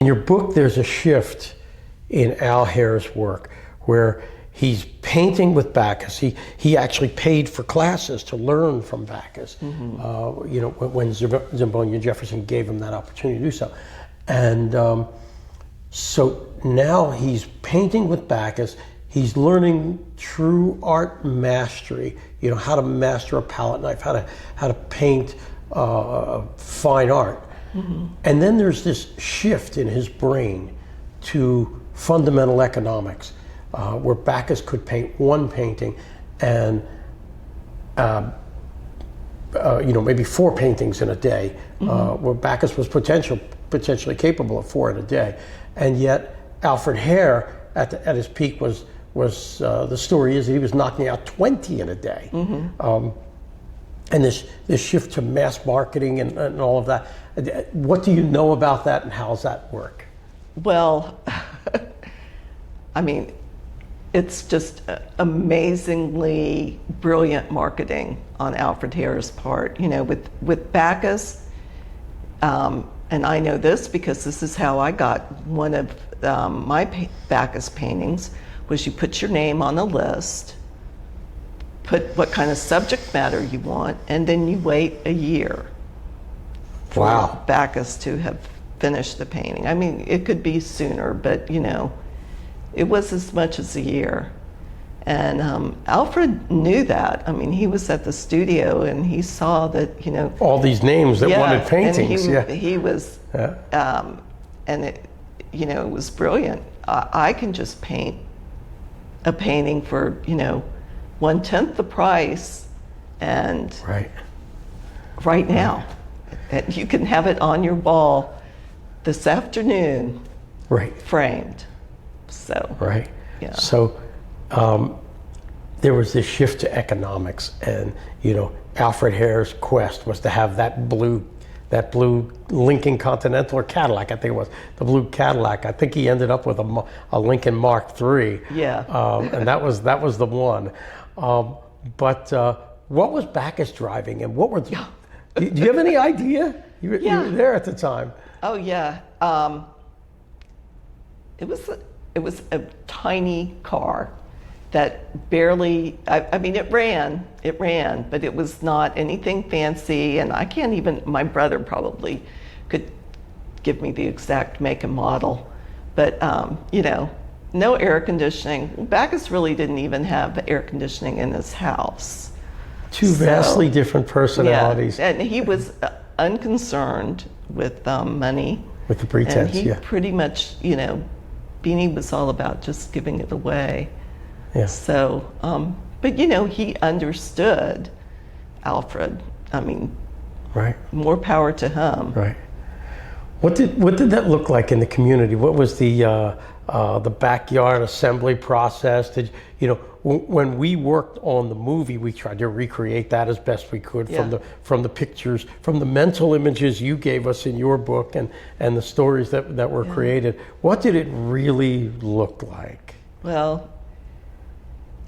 In your book, there's a shift in Al Hair's work where he's painting with Backus. He actually paid for classes to learn from Backus. When Zimbonia Jefferson gave him that opportunity to do so. And so now he's painting with Backus. He's learning true art mastery. How to master a palette knife, how to paint fine art. And then there's this shift in his brain to fundamental economics, where Backus could paint one painting and maybe 4 paintings in a day, where Backus was potentially capable of 4 in a day. And yet Alfred Hair at his peak was the story is that he was knocking out 20 in a day. And this shift to mass marketing and all of that. What do you know about that, and how does that work? Well, I mean, it's just amazingly brilliant marketing on Alfred Hair's part. With Backus, and I know this because this is how I got one of my Backus paintings, was you put your name on a list, put what kind of subject matter you want, and then you wait a year for Backus to have finished the painting. I mean, it could be sooner, but it was as much as a year. And Alfred knew that. I mean, he was at the studio and he saw that, all these names that wanted paintings. And he was, and it was brilliant. I can just paint a painting for, 1/10 the price, and right now, and you can have it on your wall this afternoon, framed. So So there was this shift to economics, and Alfred Hair's quest was to have that blue Lincoln Continental or Cadillac, I think it was the blue Cadillac. I think he ended up with a Lincoln Mark III. And that was the one. But what was Backus driving, and what were do you have any idea? You were there at the time. Oh yeah. It was a tiny car that barely, I mean, it ran, but it was not anything fancy, and I can't even, my brother probably could give me the exact make and model, but no air conditioning. Backus really didn't even have air conditioning in his house. Two vastly different personalities. Yeah, and he was unconcerned with money. With the pretense, and he pretty much, Beanie was all about just giving it away. Yeah. So, but he understood Alfred. I mean, more power to him. Right. What did that look like in the community? What was the backyard assembly process? When we worked on the movie, we tried to recreate that as best we could from the pictures, from the mental images you gave us in your book, and the stories that were created. What did it really look like? Well,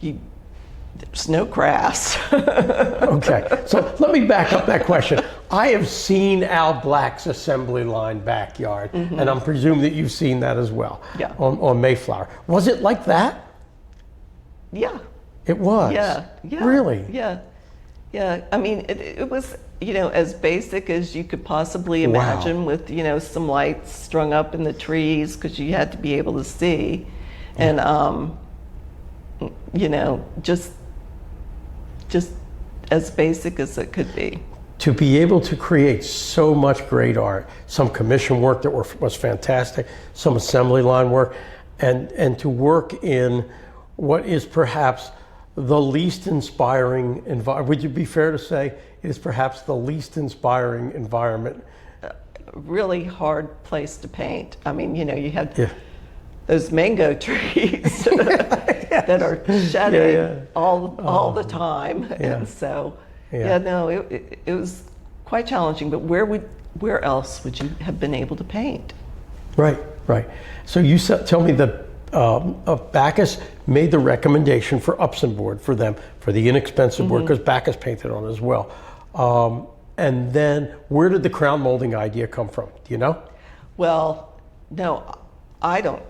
there's no grass. Okay, so let me back up that question. I have seen Al Black's assembly line backyard, and I'm presuming that you've seen that as well. On Mayflower. Was it like that? Yeah. It was? Yeah. Really? Yeah. I mean, it was, as basic as you could possibly imagine, with, some lights strung up in the trees because you had to be able to see. And, just as basic as it could be. To be able to create so much great art, some commission work that was fantastic, some assembly line work, and to work in what is perhaps the least inspiring environment. Would you be fair to say it is perhaps the least inspiring environment? Really hard place to paint. I mean, you had those mango trees that are shedding all the time, and so it was quite challenging. But where else would you have been able to paint? Right. So you tell me that Backus made the recommendation for Upson board for them, for the inexpensive board, because Backus painted on it as well. And then where did the crown molding idea come from? Do you know? Well, No, I don't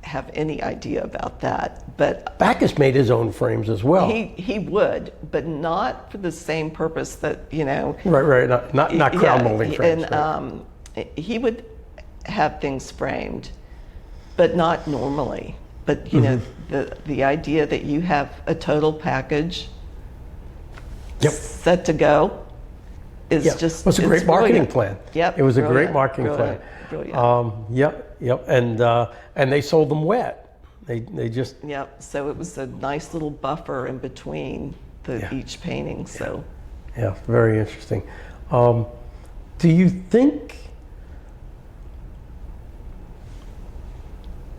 have any idea about that, but Backus made his own frames as well. he would, but not for the same purpose that, you know. Right. Not crown molding frames. And he would have things framed, but not normally. But you know, the idea that you have a total package set to go is just, it was a great marketing plan. Yep, it was a great marketing plan. Brilliant. Yep. And they sold them wet. They just. Yep. So it was a nice little buffer in between each painting. So. Yeah, very interesting. Do you think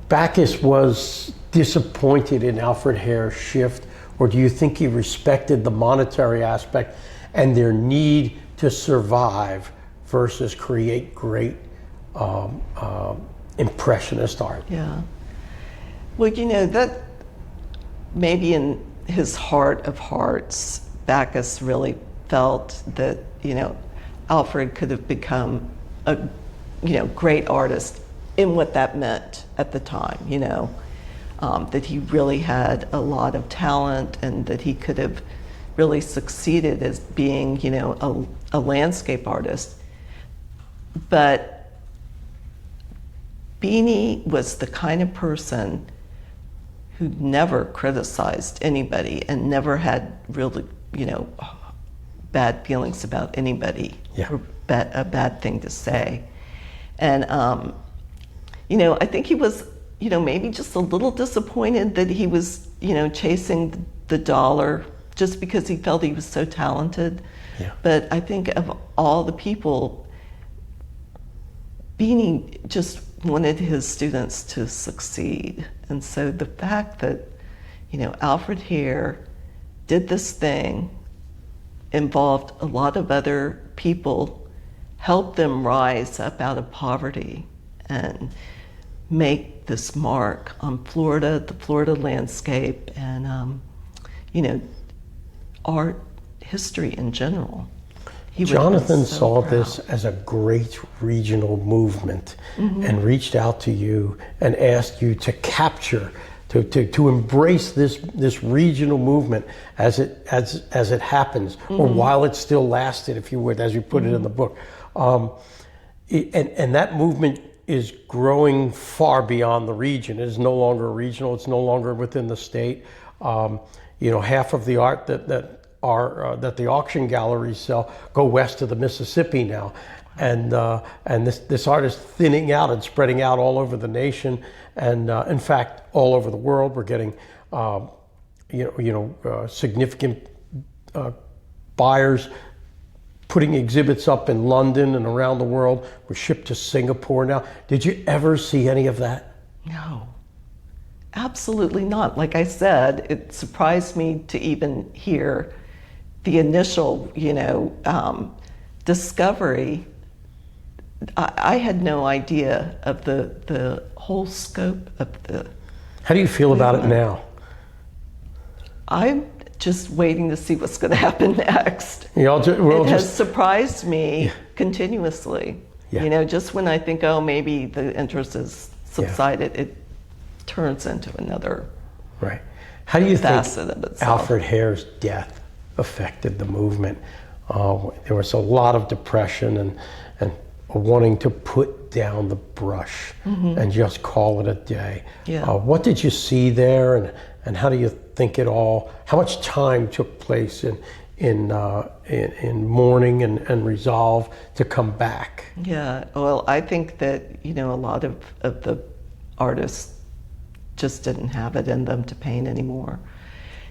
Backus was disappointed in Alfred Hair's shift, or do you think he respected the monetary aspect and their need to survive versus create great impressionist art? Yeah. Well, you know, that maybe in his heart of hearts, Backus really felt that, you know, Alfred could have become a, you know, great artist in what that meant at the time, you know, that he really had a lot of talent and that he could have really succeeded as being, you know, a landscape artist. But Beanie was the kind of person who never criticized anybody and never had really, you know, bad feelings about anybody or a bad thing to say. And, you know, I think he was, you know, maybe just a little disappointed that he was, you know, chasing the dollar just because he felt he was so talented. Yeah. But I think of all the people, Beanie just wanted his students to succeed. And so the fact that, you know, Alfred Hair did this thing, involved a lot of other people, helped them rise up out of poverty and make this mark on Florida, the Florida landscape, and, you know, art history in general. Jonathan saw this as a great regional movement and reached out to you and asked you to capture, to embrace this regional movement as it happens, or while it still lasted, if you would, as you put it in the book. And that movement is growing far beyond the region. It is no longer regional. It's no longer within the state. You know, half of the art that the auction galleries sell go west of the Mississippi now, and this art is thinning out and spreading out all over the nation, and in fact all over the world. We're getting significant buyers putting exhibits up in London and around the world. We're shipped to Singapore now. Did you ever see any of that? No. Absolutely not. Like I said, it surprised me to even hear the initial, you know, discovery. I had no idea of the whole scope of the. How do you feel about it now? I'm just waiting to see what's going to happen next. It has surprised me continuously. Yeah. You know, just when I think, oh, maybe the interest has subsided, it turns into another How do you facet think of itself. Alfred Hair's death affected the movement? There was a lot of depression and wanting to put down the brush and just call it a day. Yeah. What did you see there, and how do you think how much time took place in mourning and resolve to come back? Yeah, well, I think that, you know, a lot of the artists just didn't have it in them to paint anymore.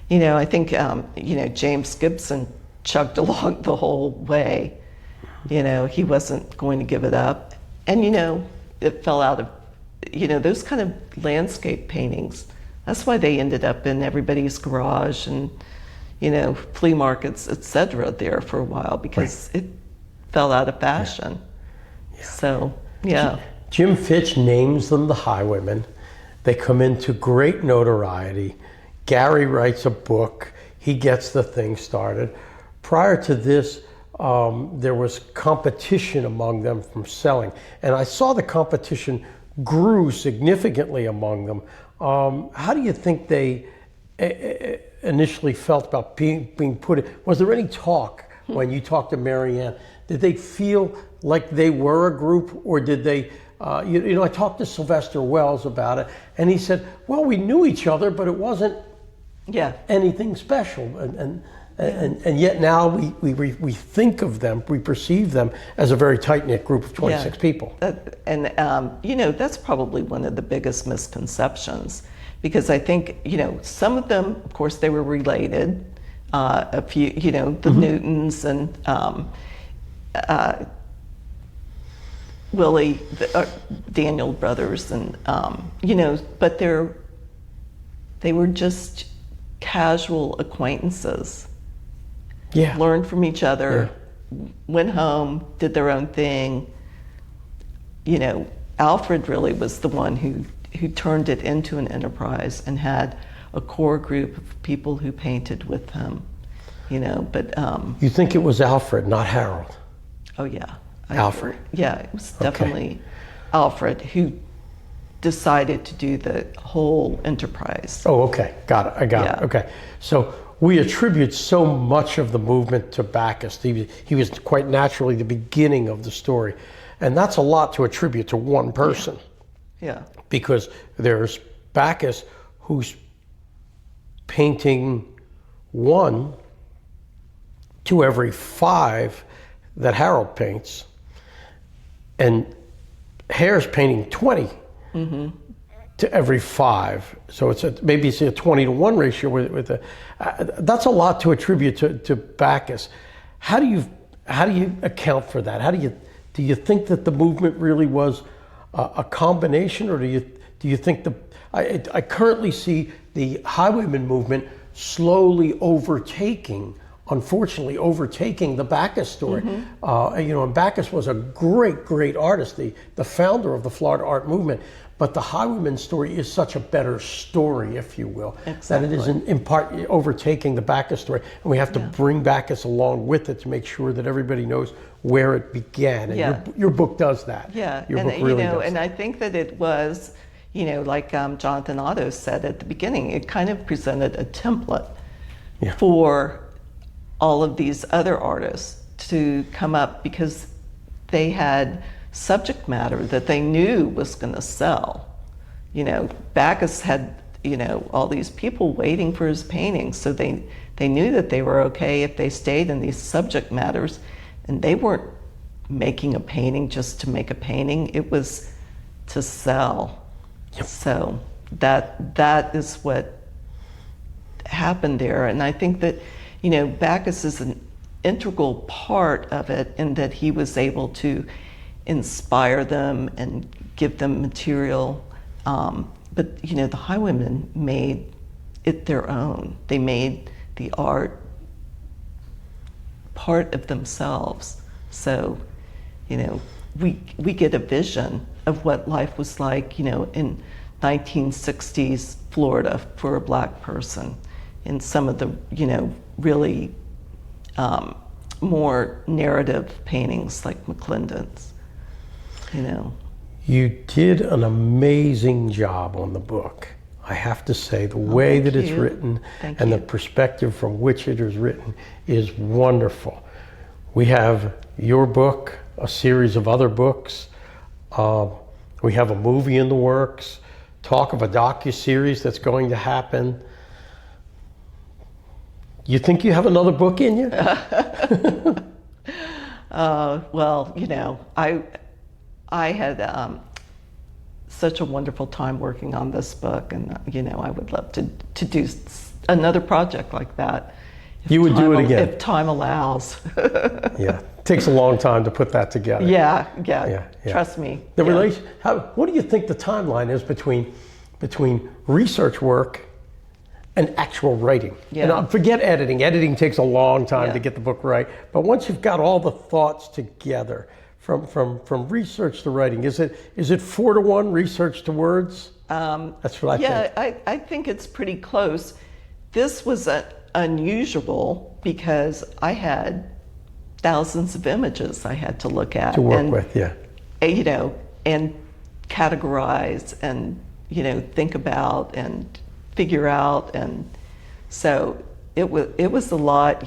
You know, I think, you know, James Gibson chugged along the whole way. You know, he wasn't going to give it up. And, you know, it fell out of, you know, those kind of landscape paintings. That's why they ended up in everybody's garage and, you know, flea markets, etc. there for a while, because it fell out of fashion. Yeah. So, yeah. Jim Fitch names them the Highwaymen. They come into great notoriety. Gary writes a book. He gets the thing started. Prior to this, there was competition among them from selling. And I saw the competition grew significantly among them. How do you think they initially felt about being put in? Was there any talk when you talked to Marianne? Did they feel like they were a group, or did they, I talked to Sylvester Wells about it, and he said, well, we knew each other, but it wasn't anything special. And yet now we think of them, we perceive them as a very tight-knit group of 26 people. That's probably one of the biggest misconceptions, because I think, some of them, of course, they were related. A few, the Newtons and Willie, Daniel brothers, and, but they were just casual acquaintances. Yeah. Learned from each other, went home, did their own thing. Alfred really was the one who turned it into an enterprise and had a core group of people who painted with him, but... You think it was Alfred, not Harold? Oh, yeah. Alfred? Yeah, it was definitely Alfred who decided to do the whole enterprise. Oh, okay. Got it. I got it. Okay. So we attribute so much of the movement to Backus. He was quite naturally the beginning of the story. And that's a lot to attribute to one person. Yeah. Because there's Backus, who's painting 1 to every 5 that Harold paints. And Hair's painting 20 to every 5. So maybe it's a 20-to-1 ratio with that's a lot to attribute to Backus. How do you account for that? Do you think that the movement really was a combination, or do you think I currently see the Highwaymen movement slowly unfortunately overtaking the Backus story. And Backus was a great artist, the founder of the Florida art movement. But the Highwaymen story is such a better story, if you will, that it is in part overtaking the Backus story. And we have to bring Backus along with it to make sure that everybody knows where it began. And your book does that. Yeah, your book really does and that. I think that it was, like Jonathan Otto said at the beginning, it kind of presented a template for all of these other artists to come up, because they had subject matter that they knew was going to sell. Backus had, all these people waiting for his paintings, so they knew that they were okay if they stayed in these subject matters, and they weren't making a painting just to make a painting. It was to sell. So that is what happened there. And I think that, Backus is an integral part of it, in that he was able to inspire them and give them material. But, the Highwaymen made it their own. They made the art part of themselves. So, we get a vision of what life was like, in 1960s Florida for a Black person, in some of the, really more narrative paintings like McClendon's, You did an amazing job on the book. I have to say, the way that it's written and the perspective from which it is written is wonderful. We have your book, a series of other books. We have a movie in the works, talk of a docuseries that's going to happen. You think you have another book in you? Well, I had such a wonderful time working on this book, and I would love to do another project like that. You would do it again if time allows. Yeah, it takes a long time to put that together. Yeah. Trust me. What do you think the timeline is between research work and actual writing? And forget editing. Editing takes a long time to get the book right. But once you've got all the thoughts together, from research to writing, is it 4 to 1 research to words? That's what I think. Yeah, I think it's pretty close. This was unusual because I had thousands of images I had to look at. To work with, yeah. And categorize and, think about and figure out. And so it was a lot.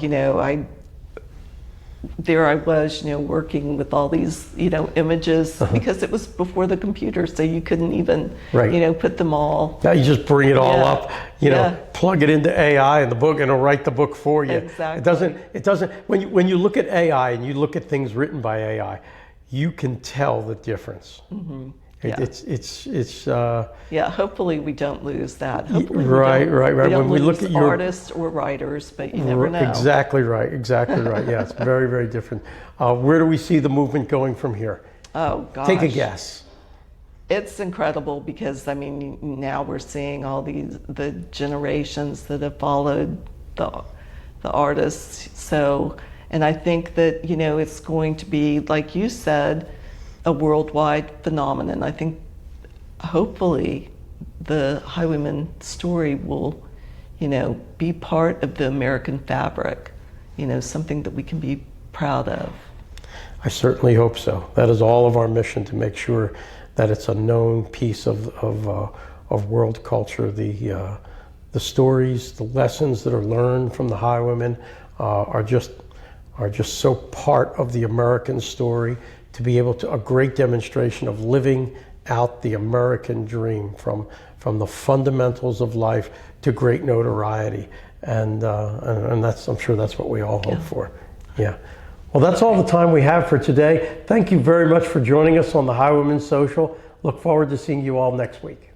There I was, working with all these, images, because it was before the computer, so you couldn't even, Right. put them all. Now you just bring it all Yeah. up, Yeah. plug it into AI and the book, and it'll write the book for you. Exactly. It doesn't, when you look at AI and you look at things written by AI, you can tell the difference. Mm-hmm. It, Yeah. Yeah, hopefully we don't lose that. Hopefully right. we don't When we lose look at your artists or writers, but you never know. Exactly right. Yeah, it's very, very different. Where do we see the movement going from here? Oh, gosh. Take a guess. It's incredible because, now we're seeing all the generations that have followed the artists. So, and I think that, it's going to be, like you said, a worldwide phenomenon. I think hopefully the Highwaymen story will, be part of the American fabric, something that we can be proud of. I certainly hope so. That is all of our mission, to make sure that it's a known piece of world culture. The stories, the lessons that are learned from the Highwaymen are just so part of the American story. To be able to, a great demonstration of living out the American dream from the fundamentals of life to great notoriety, and that's, I'm sure that's what we all hope for. Yeah. Well, that's all the time we have for today. Thank you very much for joining us on the Highwaymen Social. Look forward to seeing you all next week.